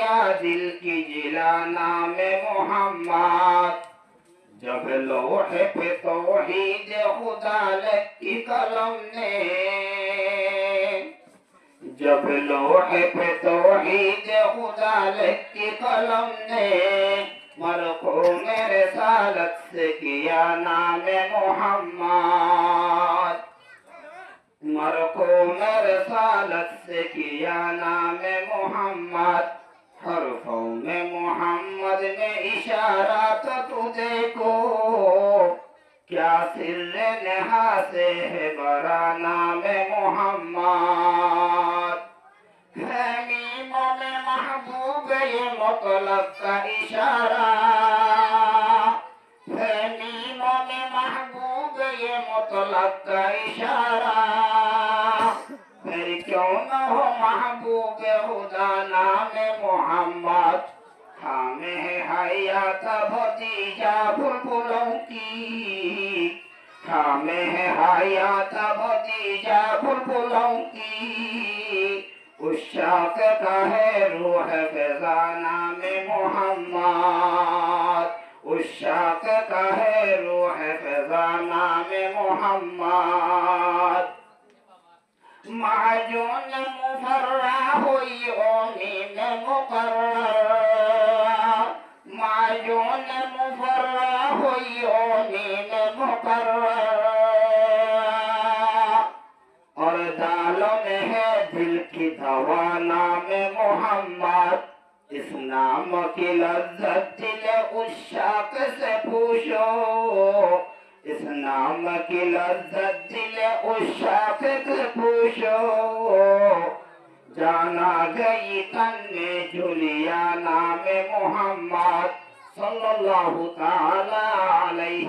किया दिल की जिला नाम मोहम्मद। जब लोहे पे तौहीद खुदा लिखी कलम ने, जब लोहे पे तौहीद खुदा लिखी कलम ने, मरहूम रिसालत से किया नाम मोहम्मद। मरहूम रिसालत से किया नाम मोहम्मद। हरफों में मोहम्मद में इशारा तो तू देखो, क्या सिर्र नेहा से है बड़ा नाम मोहम्मद। है मीमों में महबूब ये मुतलक का इशारा, है मीमों में महबूब ये मुतलक का इशारा। फिर क्यों न हो महबूब खुदा नाम मोहम्मद। खामे है हयात भतीजा बुलबुलों की, खामे है हयात भतीजा बुलबुलों की। उस शाख का है रूह फ़िज़ा नाम मोहम्मद। उस शाख का है रूह फ़िज़ा नाम मोहम्मद। माजून मुफर्रा हुई ओमीन मुकर्रर, माजून मुफर्रा हुई ओमीन मुकर्रर। और दालों में है दिल की दवा नाम मोहम्मद। इस नाम की लज्जत दिल उस शाख से पूछो, इस नाम की लज्जत दिल उस शाख से पूछो। जाना गई तन में जुलिया नाम मोहम्मद सल्लल्लाहु ताला अलैहि